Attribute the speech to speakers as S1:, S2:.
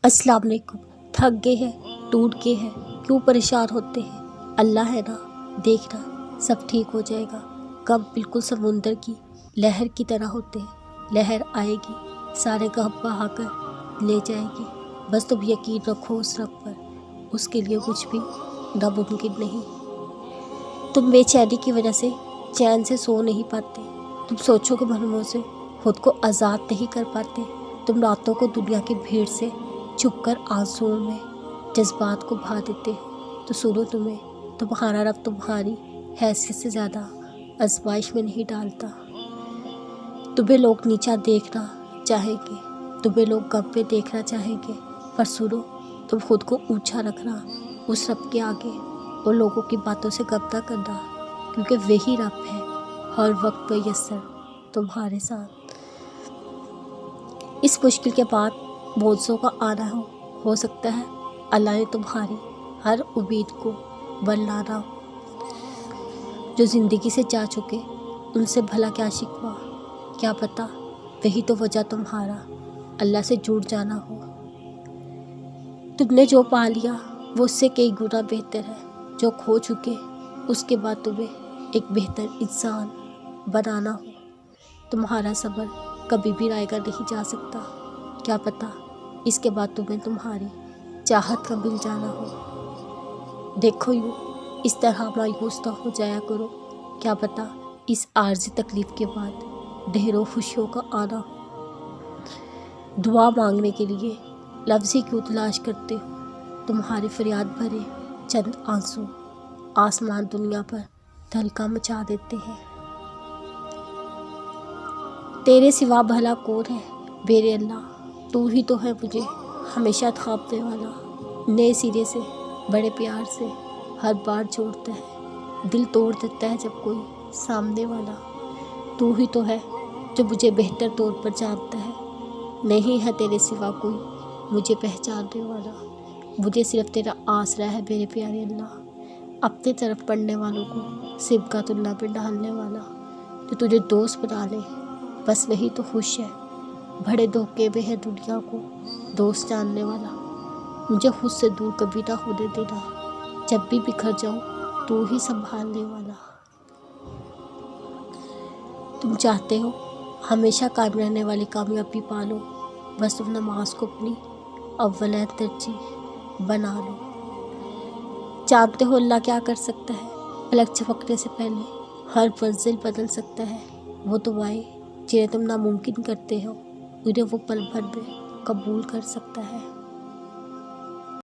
S1: अस्सलाम वालेकुम। थक गए हैं, टूट गए हैं, क्यों परेशान होते हैं? अल्लाह है ना, देखना सब ठीक हो जाएगा। गम बिल्कुल समुंदर की लहर की तरह होते हैं। लहर आएगी, सारे गम बहाकर ले जाएगी। बस तुम यकीन रखो उस रब पर, उसके लिए कुछ भी नामुमकिन नहीं। तुम बेचैनी की वजह से चैन से सो नहीं पाते। तुम सोचो के भरमों से खुद को आज़ाद नहीं कर पाते। तुम रातों को दुनिया की भीड़ से छुपकर आंसुओं में जज्बात को बहा देते हो। तो सुनो, तुम्हारा रब तुम्हारी हैसियत से ज़्यादा आजमाइश में नहीं डालता। तुम्हें लोग नीचा देखना चाहेंगे, तुम्हें लोग गम में देखना चाहेंगे, पर सुनो, तुम खुद को ऊंचा रखना उस रब के आगे और लोगों की बातों से गम ना करना, क्योंकि वही रब है हर वक्त मुयस्सर तुम्हारे साथ। इस मुश्किल के बाद मौजों का आना हो सकता है अल्लाह ने तुम्हारी हर उम्मीद को बरलाना हो। जो ज़िंदगी से जा चुके उनसे भला क्या शिकवा, क्या पता वही तो वजह तुम्हारा अल्लाह से जुड़ जाना हो। तुमने जो पा लिया वो उससे कई गुना बेहतर है। जो खो चुके उसके बाद तुम्हें एक बेहतर इंसान बनाना हो। तुम्हारा सब्र कभी भी रायगा नहीं जा सकता, क्या पता इसके बाद तुम्हें तुम्हारी चाहत का मिल जाना हो। देखो, यूँ इस तरह मायूस ना हो जाया करो, क्या पता इस आर्ज़ी तकलीफ़ के बाद ढेरों खुशियों का आना हो। दुआ मांगने के लिए लफ्ज़ ही क्यों तलाश करते हो? तुम्हारी फरियाद भरे चंद आंसू आसमान दुनिया पर धलका मचा देते हैं। तेरे सिवा भला कौन है मेरे अल्लाह, तू ही तो है मुझे हमेशा थामने वाला। नए सिरे से बड़े प्यार से हर बार जोड़ता है, दिल तोड़ देता है जब कोई सामने वाला। तू ही तो है जो मुझे बेहतर तौर पर जानता है, नहीं है तेरे सिवा कोई मुझे पहचानने वाला। मुझे सिर्फ तेरा आसरा है मेरे प्यारे अल्लाह, अपने तरफ पढ़ने वालों को सिबकातुल्लाह पे डालने वाला। जो तुझे दोस्त बना ले बस वही तो खुश है, बड़े धोखे में है दुनिया को दोस्त जानने वाला। मुझे खुद से दूर कभी ना होने देना, जब भी बिखर जाऊँ तू ही संभालने वाला। तुम चाहते हो हमेशा कायम रहने वाली कामयाबी पालो, बस तुम नमाज को अपनी अव्वल तरजीह बना लो। जानते हो अल्लाह क्या कर सकता है? पलक झपकने से पहले हर मंजिल बदल सकता है। वो दुआएं जिन्हें तुम नामुमकिन करते हो उन्हें वो पल भर में कबूल कर सकता है।